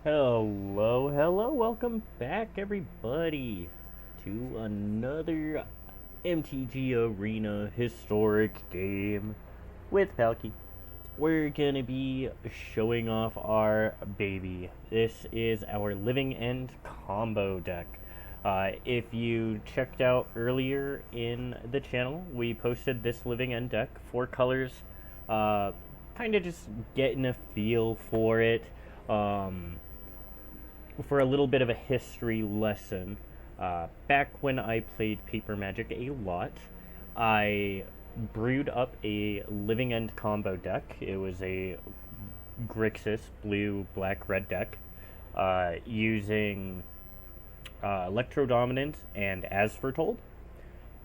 Hello, welcome back everybody to another MTG Arena historic game with Palke. We're gonna be showing off our baby. This is our Living End combo deck. If you checked out earlier in the channel, we posted this Living End deck, 4 colors, kind of just getting a feel for it. For a little bit of a history lesson, back when I played Paper Magic a lot, I brewed up a Living End combo deck. It was a Grixis blue, black, red deck using Electro Dominant and As Foretold.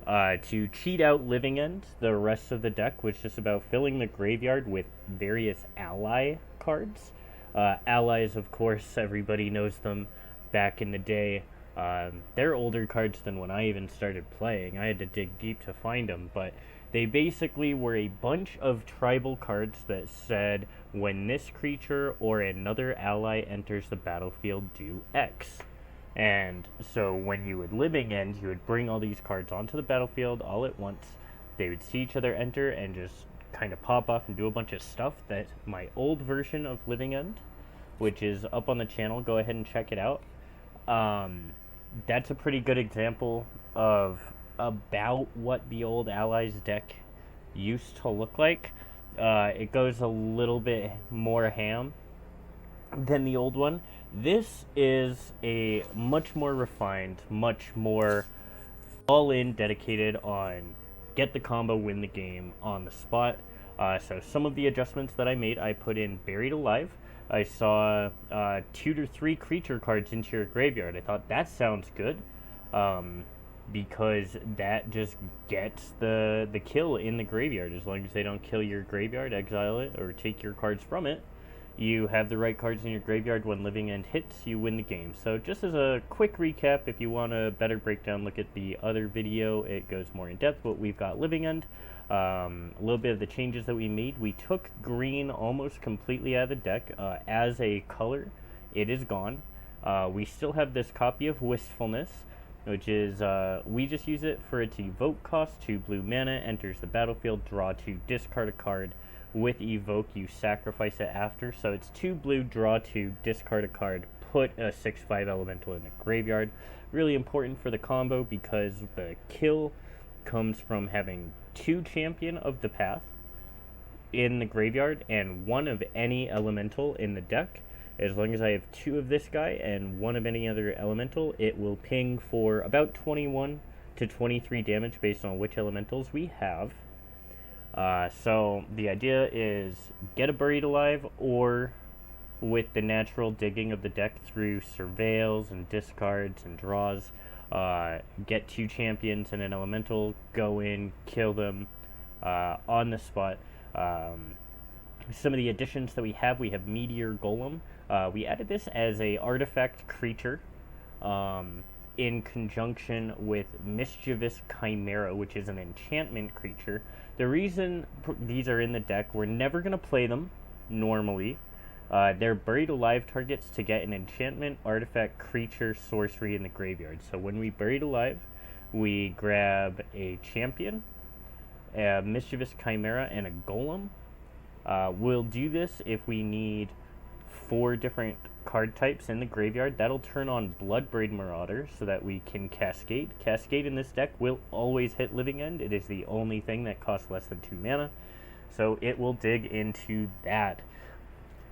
To cheat out Living End, the rest of the deck was just about filling the graveyard with various ally cards. Allies, of course, everybody knows them back in the day. They're older cards than when I even started playing. I had to dig deep to find them, but they basically were a bunch of tribal cards that said, when this creature or another ally enters the battlefield, do X. And so when you would Living End, you would bring all these cards onto the battlefield all at once. They would see each other enter and just kind of pop off and do a bunch of stuff. That my old version of Living End, which is up on the channel, go ahead and check it out. That's a pretty good example of about what the old Allies deck used to look like. It goes a little bit more ham than the old one. This is a much more refined, much more all-in, dedicated on get the combo, win the game on the spot. So some of the adjustments that I made, I put in Buried Alive. I saw 2 to 3 creature cards into your graveyard. I thought that sounds good, because that just gets the kill in the graveyard. As long as they don't kill your graveyard, exile it, or take your cards from it, you have the right cards in your graveyard. When Living End hits, you win the game. So just as a quick recap, if you want a better breakdown, look at the other video. It goes more in depth, but we've got Living End. A little bit of the changes that we made. We took green almost completely out of the deck. As a color, it is gone. We still have this copy of Wistfulness, which is, we just use it for its evoke cost. 2 blue mana, enters the battlefield, draw 2, discard a card. With evoke, you sacrifice it after. So it's 2 blue, draw 2, discard a card, put a 6/5 elemental in the graveyard. Really important for the combo because the kill comes from having 2 champion of the path in the graveyard and 1 of any elemental in the deck. As long as I have 2 of this guy and 1 of any other elemental, it will ping for about 21 to 23 damage based on which elementals we have. So the idea is get a Buried Alive, or with the natural digging of the deck through surveils and discards and draws, get 2 champions and an elemental, go in, kill them on the spot. Some of the additions that we have Meteor Golem. We added this as a artifact creature in conjunction with Mischievous Chimera, which is an enchantment creature. The reason these are in the deck, we're never going to play them normally. They're Buried Alive targets to get an enchantment, artifact, creature, sorcery in the graveyard. So when we Buried Alive, we grab a champion, a Mischievous Chimera, and a Golem. We'll do this if we need 4 different card types in the graveyard. That'll turn on Bloodbraid Marauder so that we can Cascade. Cascade in this deck will always hit Living End. It is the only thing that costs less than 2 mana, so it will dig into that.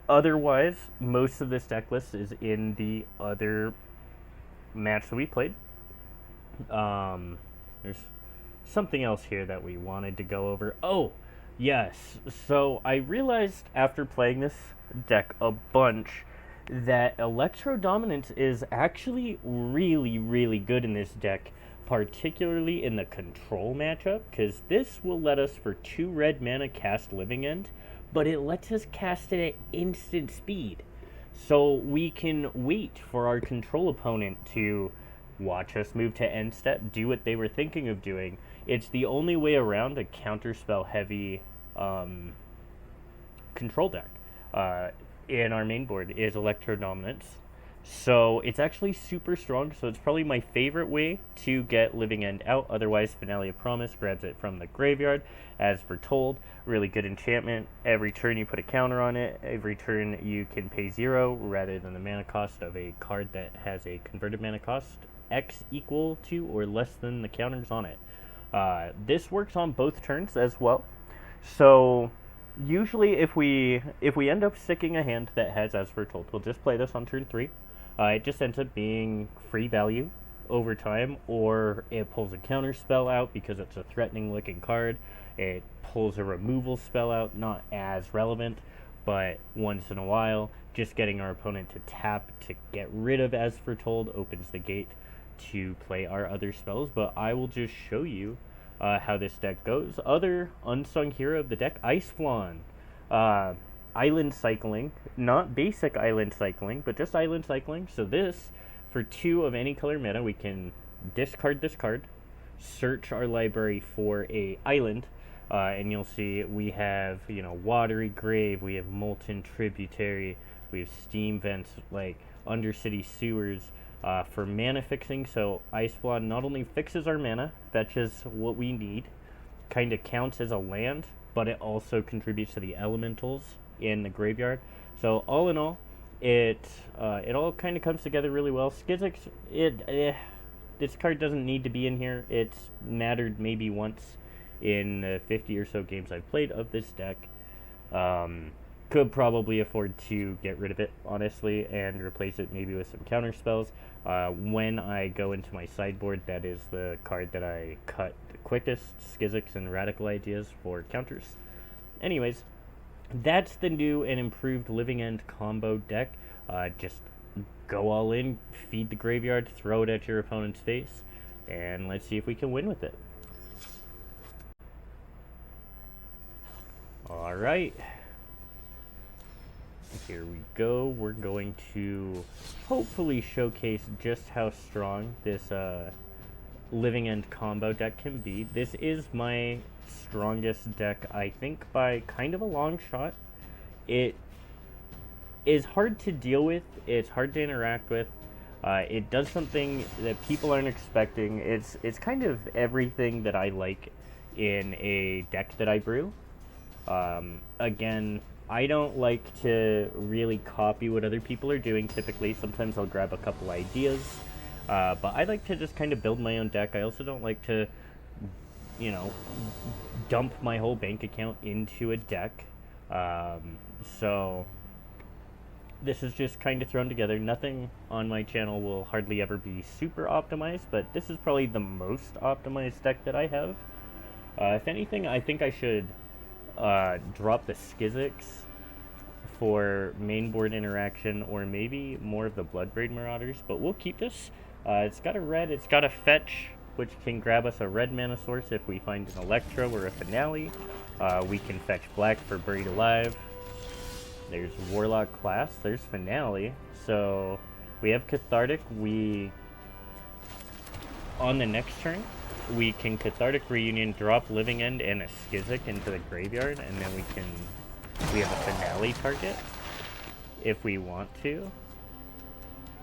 Otherwise, most of this deck list is in the other match that we played. There's something else here that we wanted to go over. Oh, yes. So I realized after playing this deck a bunch that Electro Dominance is actually really good in this deck, particularly in the control matchup, because this will let us for 2 red mana cast Living End, but it lets us cast it at instant speed. So we can wait for our control opponent to watch us move to end step, do what they were thinking of doing. It's the only way around a counterspell heavy control deck. in our main board is Electro Dominance. So it's actually super strong, so it's probably my favorite way to get Living End out. Otherwise, Finale of Promise grabs it from the graveyard, as foretold. Really good enchantment. Every turn you put a counter on it. Every turn you can pay 0 rather than the mana cost of a card that has a converted mana cost X equal to or less than the counters on it. This works on both turns as well. So usually if we end up sticking a hand that has as foretold, we'll just play this on turn 3. It just ends up being free value over time, or it pulls a counter spell out because it's a threatening looking card. It pulls a removal spell out, not as relevant, but once in a while, just getting our opponent to tap to get rid of as foretold opens the gate to play our other spells. But I will just show you how this deck goes. Other unsung hero of the deck, Ice Flan. Island cycling, not basic island cycling, but just island cycling. So this, for 2 of any color mana, we can discard this card, search our library for a island, and you'll see we have, Watery Grave, we have Molten Tributary, we have Steam Vents, like Undercity Sewers, for mana fixing. So Ice Flan not only fixes our mana, fetches what we need, kind of counts as a land, but it also contributes to the elementals in the graveyard. So all in all, it all kind of comes together really well. Skizzix, this card doesn't need to be in here. It's mattered maybe once in the 50 or so games I've played of this deck. Could probably afford to get rid of it, honestly, and replace it maybe with some counter spells. When I go into my sideboard, that is the card that I cut the quickest, Skizzix and Radical Ideas for counters. Anyways, that's the new and improved Living End combo deck. Just go all in, feed the graveyard, throw it at your opponent's face, and let's see if we can win with it. Alright. Here we go. We're going to hopefully showcase just how strong this Living End combo deck can be. This is my strongest deck, I think, by kind of a long shot. It is hard to deal with. It's hard to interact with. It does something that people aren't expecting. It's kind of everything that I like in a deck that I brew. Again, I don't like to really copy what other people are doing typically. Sometimes I'll grab a couple ideas, but I like to just kind of build my own deck. I also don't like to, dump my whole bank account into a deck. So this is just kind of thrown together. Nothing on my channel will hardly ever be super optimized, but this is probably the most optimized deck that I have. If anything, I think I should drop the Skizzix for mainboard interaction, or maybe more of the Bloodbraid Marauders, but we'll keep this. It's got a red, it's got a fetch, which can grab us a red mana source if we find an Electro or a Finale. We can fetch black for Buried Alive. There's Warlock class, there's Finale. So we have Cathartic. On the next turn, we can Cathartic Reunion, drop Living End and a Skizzix into the graveyard, and then we have a Finale target if we want to.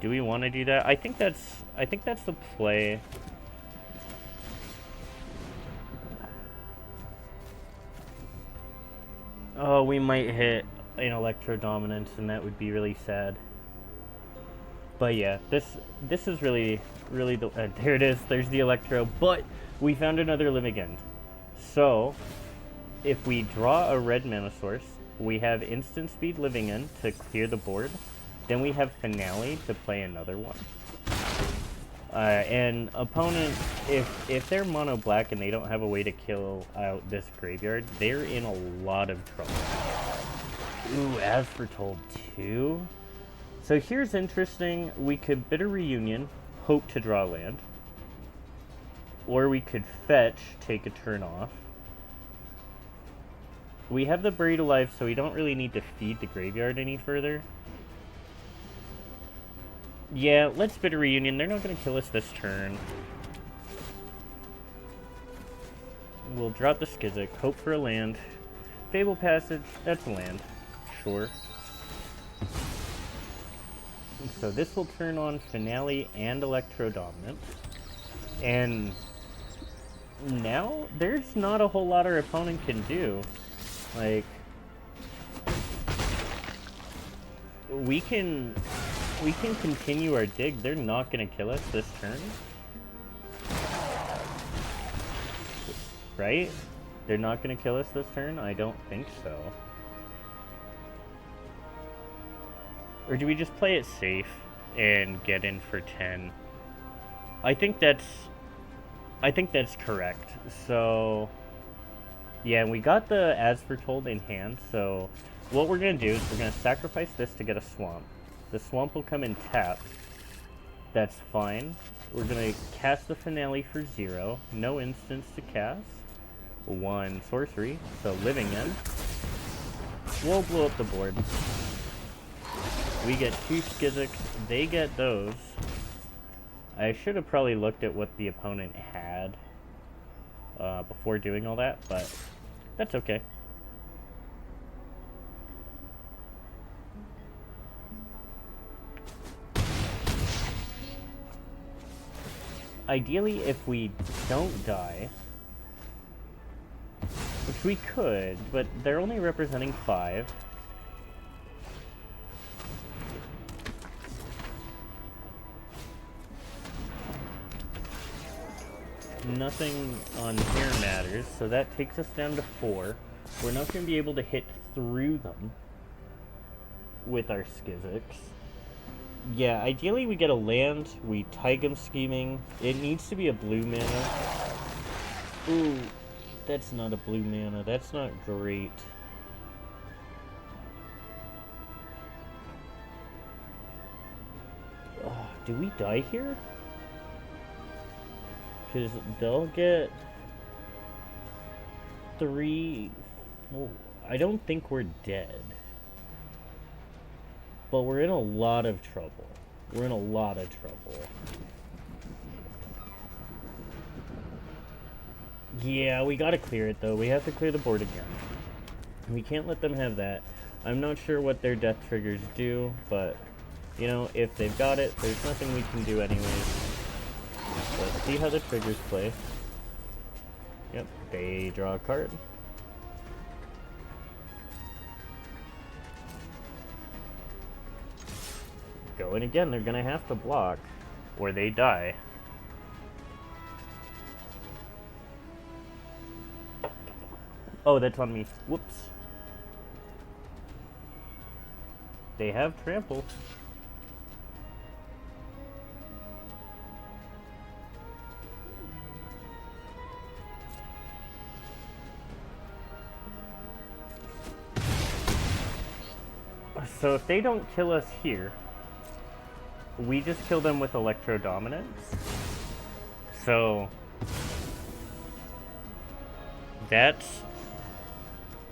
Do we want to do that? I think that's the play. Oh, we might hit an Electro Dominance, and that would be really sad. But yeah, this is really the there it is. There's the Electro, but we found another Living End. So if we draw a red mana source, we have instant speed Living End to clear the board. Then we have Finale to play another one. And opponent, if they're mono black and they don't have a way to kill out this graveyard, they're in a lot of trouble. Ooh, as foretold too. So here's interesting. We could Bitter Reunion, hope to draw land. Or we could fetch, take a turn off. We have the Buried Alive, so we don't really need to feed the graveyard any further. Yeah, let's Bitter Reunion. They're not going to kill us this turn. We'll drop the Skizzix, hope for a land. Fable Passage, that's a land. Sure. So this will turn on Finale and Electro Dominant. And now there's not a whole lot our opponent can do. Like, we can continue our dig. They're not gonna kill us this turn. Right? They're not gonna kill us this turn? I don't think so. Or do we just play it safe and get in for 10? I think that's correct. So yeah, we got the As Foretold in hand, so what we're gonna do is we're gonna sacrifice this to get a swamp. The swamp will come in tapped. That's fine. We're gonna cast the Finale for 0. No instants to cast. 1 sorcery, so Living End. We'll blow up the board. We get 2 Skizziks, they get those. I should have probably looked at what the opponent had before doing all that, but that's okay. Ideally, if we don't die, which we could, but they're only representing 5. Nothing on here matters, so that takes us down to 4. We're not going to be able to hit through them with our Skizziks. Yeah, ideally we get a land, we Taigam Scheming. It needs to be a blue mana. Ooh, that's not a blue mana. That's not great. Do we die here? Because they'll get 3... Well, I don't think we're dead. But we're in a lot of trouble. We're in a lot of trouble. Yeah, we gotta clear it though. We have to clear the board again. We can't let them have that. I'm not sure what their death triggers do, but, you know, if they've got it, there's nothing we can do anyways. Let's see how the triggers play. Yep, they draw a card. Going again, they're gonna have to block, or they die. Oh, that's on me. Whoops. They have trample. So if they don't kill us here, we just kill them with Electro Dominance. So that's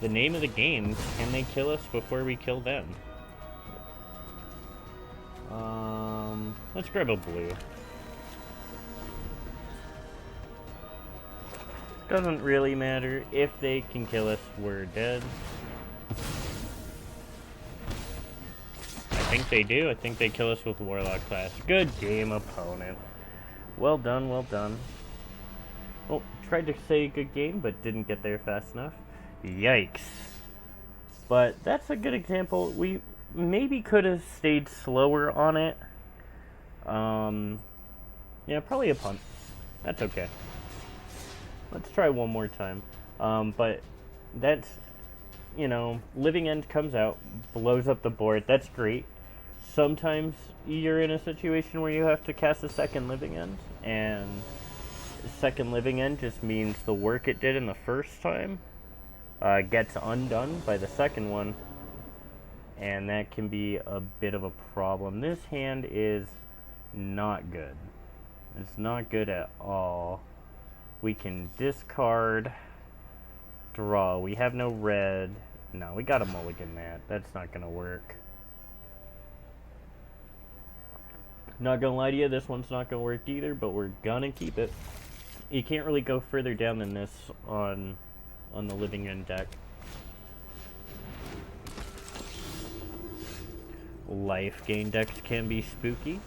the name of the game. Can they kill us before we kill them? Let's grab a blue. Doesn't really matter. If they can kill us, we're dead. I think they do. I think they kill us with Warlock class. Good game, opponent. Well done, well done. Oh, tried to say good game, but didn't get there fast enough. Yikes. But that's a good example. We maybe could have stayed slower on it. Yeah, probably a punt. That's okay. Let's try one more time. But that's, you know, Living End comes out, blows up the board. That's great. Sometimes you're in a situation where you have to cast a second Living End, and second Living End just means the work it did in the first time gets undone by the second one, and that can be a bit of a problem. This hand is not good. It's not good at all. We can discard, draw. We have no red. No, we gotta mulligan that. That's not gonna work. Not gonna lie to you, this one's not gonna work either, but we're gonna keep it. You can't really go further down than this on the Living End deck. Life gain decks can be spooky.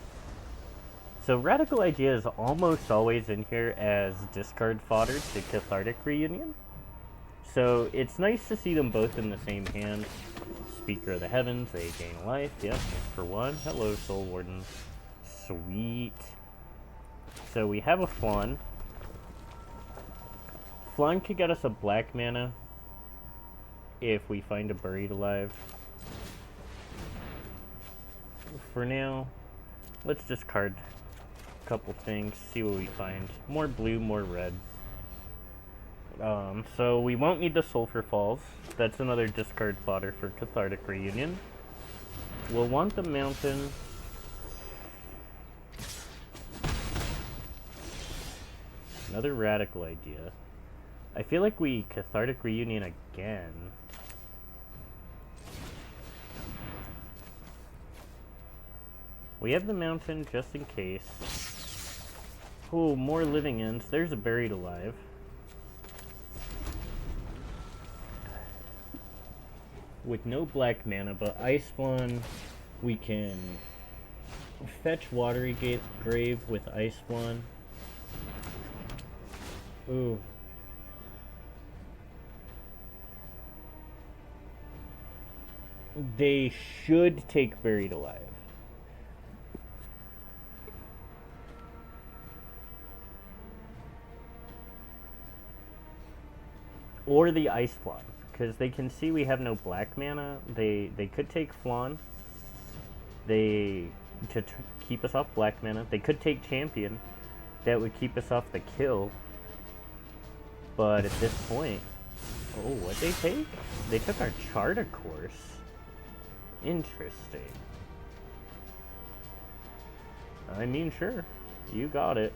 So Radical Idea is almost always in here as discard fodder to Cathartic Reunion. So it's nice to see them both in the same hand. Speaker of the Heavens, they gain life, yep, for 1. Hello, Soul Warden. Sweet. So we have a Flan. Flan could get us a black mana if we find a Buried Alive. For now, let's discard a couple things, see what we find. More blue, more red. So we won't need the Sulphur Falls. That's another discard fodder for Cathartic Reunion. We'll want the Mountain. Another Radical Idea. I feel like we Cathartic Reunion again. We have the Mountain just in case. Oh, more Living Ends. There's a Buried Alive. With no black mana, but Ice One, we can fetch Watery Grave with Ice One. Ooh. They should take Buried Alive. Or the Ice Flan, because they can see we have no black mana. They could take Flan. To keep us off black mana. They could take Champion. That would keep us off the kill. But at this point, oh, what'd they take? They took our Charter Course. Interesting. I mean, sure, you got it.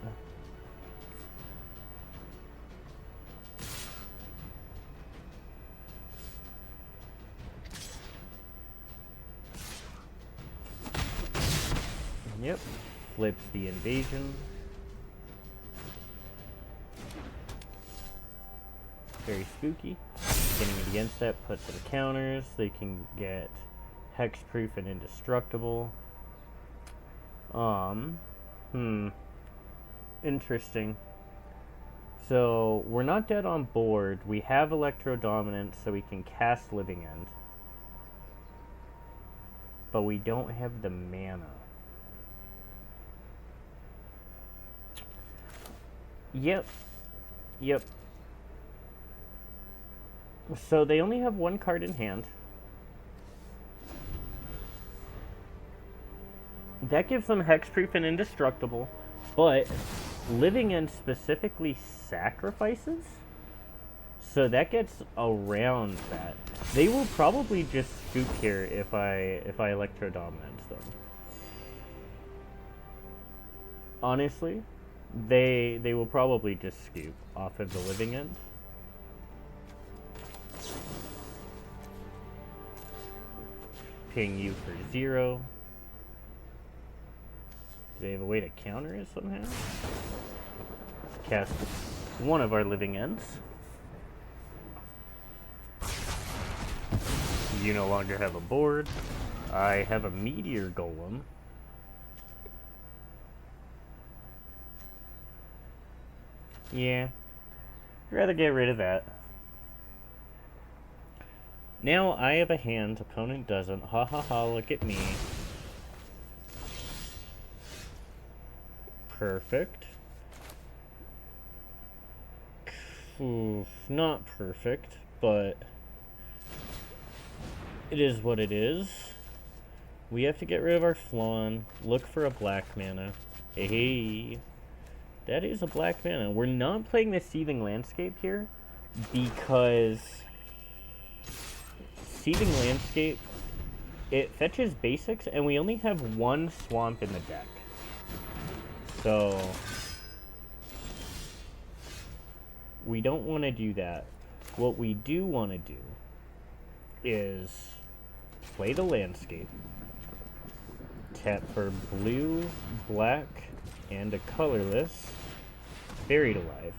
Yep, flips the Invasion. Very spooky. Getting it against that puts some counters. They can get Hexproof and Indestructible. Interesting. So, we're not dead on board. We have Electro Dominance, so we can cast Living End. But we don't have the mana. Yep. So they only have one card in hand. That gives them Hexproof and Indestructible, but Living End specifically sacrifices, so that gets around that. They will probably just scoop here if I Electro Dominance them. Honestly, they will probably just scoop off of the Living End. Ping you for 0. Do they have a way to counter it somehow? Cast one of our Living Ends. You no longer have a board. I have a Meteor Golem. Yeah, I'd rather get rid of that. Now I have a hand, opponent doesn't. Ha ha ha, look at me. Perfect. Oof, not perfect, but it is what it is. We have to get rid of our Flan, look for a black mana. Hey, that is a black mana. We're not playing the Seething Landscape here because Seething Landscape, it fetches basics, and we only have one swamp in the deck. So we don't want to do that. What we do want to do is play the landscape, tap for blue, black, and a colorless, Buried Alive.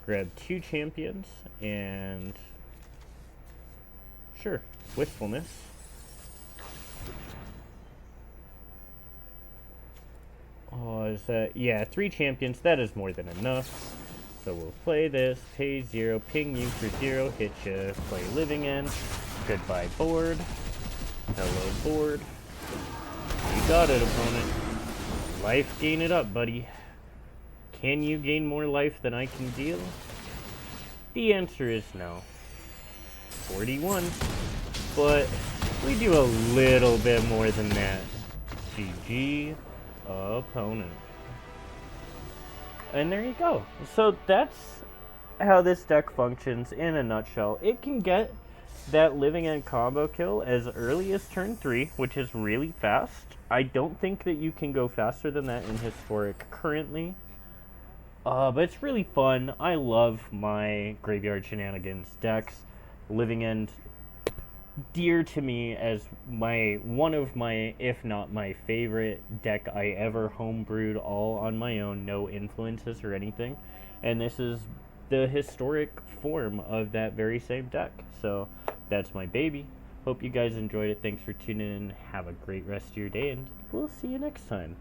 Grab 2 champions, and sure, Wistfulness. has, yeah, 3 champions. That is more than enough. So we'll play this, pay 0, ping you for 0, hit ya, play living end. Goodbye board. Hello board. You got it, opponent. Life gain it up, buddy. Can you gain more life than I can deal? The answer is no. 41. But we do a little bit more than that. GG, opponent. And there you go. So that's how this deck functions in a nutshell. It can get that living end combo kill as early as turn 3, which is really fast. I don't think that you can go faster than that in Historic currently. But it's really fun. I love my Graveyard Shenanigans decks. Living End, dear to me as one of my, if not my favorite deck I ever homebrewed all on my own, no influences or anything. And this is the historic form of that very same deck. So that's my baby. Hope you guys enjoyed it. Thanks for tuning in. Have a great rest of your day, and we'll see you next time.